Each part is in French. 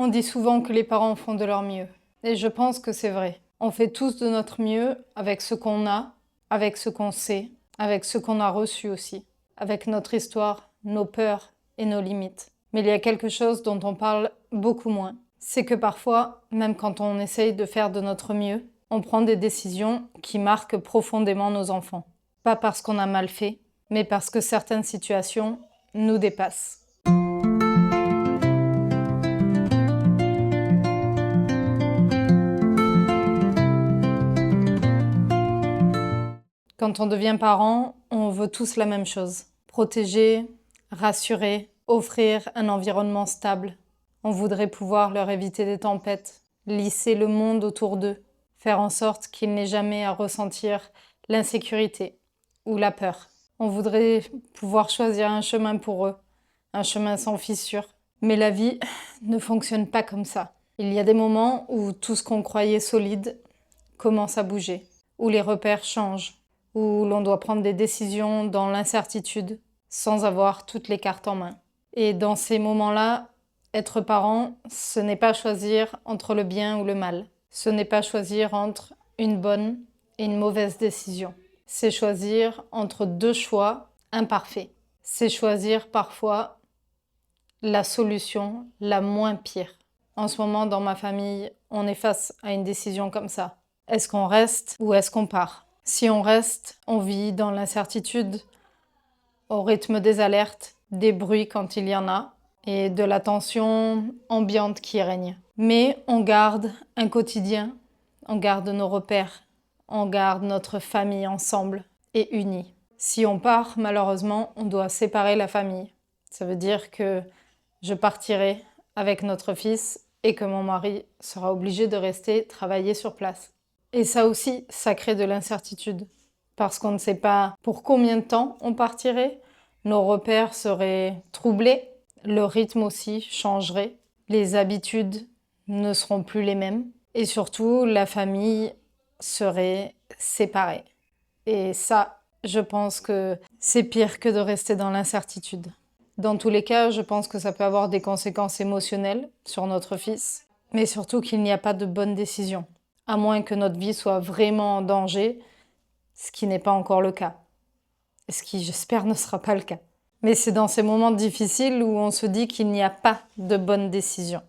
On dit souvent que les parents font de leur mieux. Et je pense que c'est vrai. On fait tous de notre mieux avec ce qu'on a, avec ce qu'on sait, avec ce qu'on a reçu aussi, avec notre histoire, nos peurs et nos limites. Mais il y a quelque chose dont on parle beaucoup moins. C'est que parfois, même quand on essaye de faire de notre mieux, on prend des décisions qui marquent profondément nos enfants. Pas parce qu'on a mal fait, mais parce que certaines situations nous dépassent. Quand on devient parent, on veut tous la même chose. Protéger, rassurer, offrir un environnement stable. On voudrait pouvoir leur éviter des tempêtes, lisser le monde autour d'eux, faire en sorte qu'ils n'aient jamais à ressentir l'insécurité ou la peur. On voudrait pouvoir choisir un chemin pour eux, un chemin sans fissure. Mais la vie ne fonctionne pas comme ça. Il y a des moments où tout ce qu'on croyait solide commence à bouger, où les repères changent, où l'on doit prendre des décisions dans l'incertitude, sans avoir toutes les cartes en main. Et dans ces moments-là, être parent, ce n'est pas choisir entre le bien ou le mal. Ce n'est pas choisir entre une bonne et une mauvaise décision. C'est choisir entre deux choix imparfaits. C'est choisir parfois la solution la moins pire. En ce moment, dans ma famille, on est face à une décision comme ça. Est-ce qu'on reste ou est-ce qu'on part ? Si on reste, on vit dans l'incertitude, au rythme des alertes, des bruits quand il y en a, et de la tension ambiante qui règne. Mais on garde un quotidien, on garde nos repères, on garde notre famille ensemble et unie. Si on part, malheureusement, on doit séparer la famille. Ça veut dire que je partirai avec notre fils et que mon mari sera obligé de rester travailler sur place. Et ça aussi, ça crée de l'incertitude. Parce qu'on ne sait pas pour combien de temps on partirait. Nos repères seraient troublés. Le rythme aussi changerait. Les habitudes ne seront plus les mêmes. Et surtout, la famille serait séparée. Et ça, je pense que c'est pire que de rester dans l'incertitude. Dans tous les cas, je pense que ça peut avoir des conséquences émotionnelles sur notre fils. Mais surtout qu'il n'y a pas de bonne décision. À moins que notre vie soit vraiment en danger, ce qui n'est pas encore le cas. Et ce qui, j'espère, ne sera pas le cas. Mais c'est dans ces moments difficiles où on se dit qu'il n'y a pas de bonne décision.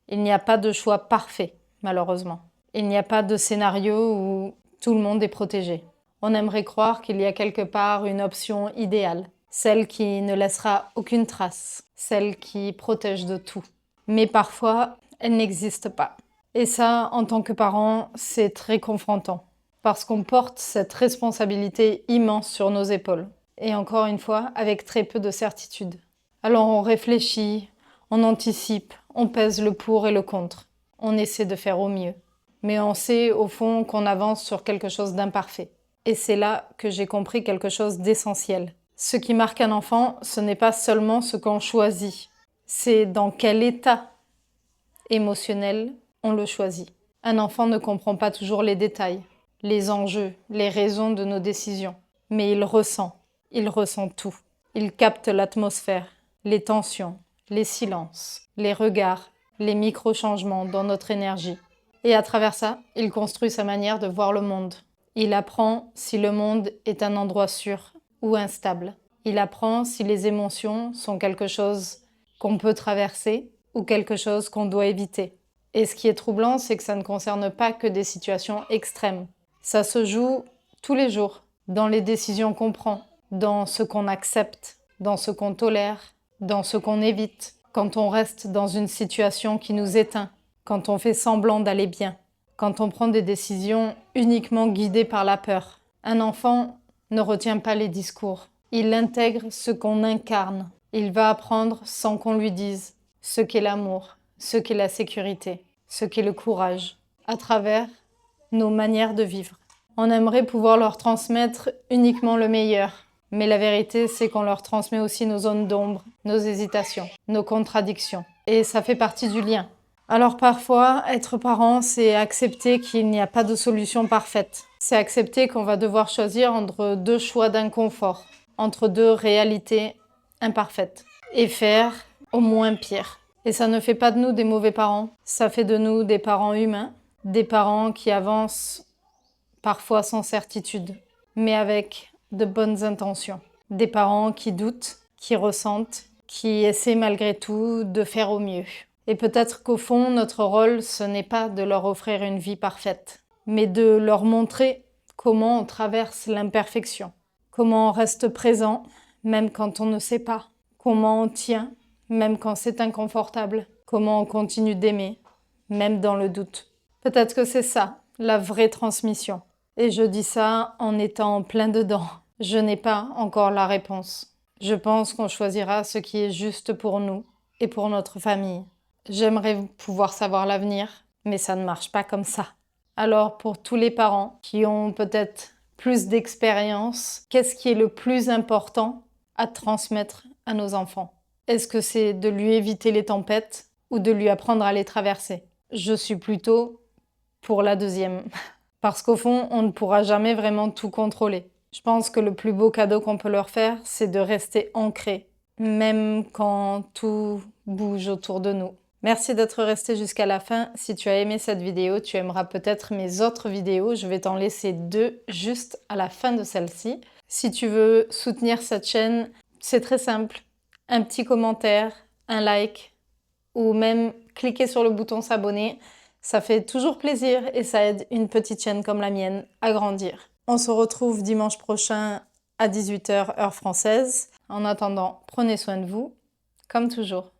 Il n'y a pas de choix parfait, malheureusement. Il n'y a pas de scénario où tout le monde est protégé. On aimerait croire qu'il y a quelque part une option idéale, celle qui ne laissera aucune trace, celle qui protège de tout. Mais parfois, elle n'existe pas. Et ça, en tant que parent, c'est très confrontant. Parce qu'on porte cette responsabilité immense sur nos épaules. Et encore une fois, avec très peu de certitude. Alors on réfléchit, on anticipe, on pèse le pour et le contre. On essaie de faire au mieux. Mais on sait au fond qu'on avance sur quelque chose d'imparfait. Et c'est là que j'ai compris quelque chose d'essentiel. Ce qui marque un enfant, ce n'est pas seulement ce qu'on choisit. C'est dans quel état émotionnel on le choisit. Un enfant ne comprend pas toujours les détails, les enjeux, les raisons de nos décisions. Mais il ressent tout. Il capte l'atmosphère, les tensions, les silences, les regards, les micro-changements dans notre énergie. Et à travers ça, il construit sa manière de voir le monde. Il apprend si le monde est un endroit sûr ou instable. Il apprend si les émotions sont quelque chose qu'on peut traverser ou quelque chose qu'on doit éviter. Et ce qui est troublant, c'est que ça ne concerne pas que des situations extrêmes. Ça se joue tous les jours, dans les décisions qu'on prend, dans ce qu'on accepte, dans ce qu'on tolère, dans ce qu'on évite, quand on reste dans une situation qui nous éteint, quand on fait semblant d'aller bien, quand on prend des décisions uniquement guidées par la peur. Un enfant ne retient pas les discours. Il intègre ce qu'on incarne. Il va apprendre sans qu'on lui dise ce qu'est l'amour, ce qu'est la sécurité, ce qu'est le courage, à travers nos manières de vivre. On aimerait pouvoir leur transmettre uniquement le meilleur, mais la vérité, c'est qu'on leur transmet aussi nos zones d'ombre, nos hésitations, nos contradictions. Et ça fait partie du lien. Alors parfois, être parent, c'est accepter qu'il n'y a pas de solution parfaite. C'est accepter qu'on va devoir choisir entre deux choix d'inconfort, entre deux réalités imparfaites, et faire au moins pire. Et ça ne fait pas de nous des mauvais parents, ça fait de nous des parents humains, des parents qui avancent parfois sans certitude, mais avec de bonnes intentions. Des parents qui doutent, qui ressentent, qui essaient malgré tout de faire au mieux. Et peut-être qu'au fond, notre rôle, ce n'est pas de leur offrir une vie parfaite, mais de leur montrer comment on traverse l'imperfection, comment on reste présent, même quand on ne sait pas, comment on tient, même quand c'est inconfortable, comment on continue d'aimer, même dans le doute. Peut-être que c'est ça, la vraie transmission. Et je dis ça en étant plein dedans. Je n'ai pas encore la réponse. Je pense qu'on choisira ce qui est juste pour nous et pour notre famille. J'aimerais pouvoir savoir l'avenir, mais ça ne marche pas comme ça. Alors pour tous les parents qui ont peut-être plus d'expérience, qu'est-ce qui est le plus important à transmettre à nos enfants? Est-ce que c'est de lui éviter les tempêtes ou de lui apprendre à les traverser? Je suis plutôt pour la deuxième. Parce qu'au fond, on ne pourra jamais vraiment tout contrôler. Je pense que le plus beau cadeau qu'on peut leur faire, c'est de rester ancré, même quand tout bouge autour de nous. Merci d'être resté jusqu'à la fin. Si tu as aimé cette vidéo, tu aimeras peut-être mes autres vidéos. Je vais t'en laisser 2 juste à la fin de celle-ci. Si tu veux soutenir cette chaîne, c'est très simple. Un petit commentaire, un like ou même cliquer sur le bouton s'abonner. Ça fait toujours plaisir et ça aide une petite chaîne comme la mienne à grandir. On se retrouve dimanche prochain à 18 h heure française. En attendant, prenez soin de vous, comme toujours.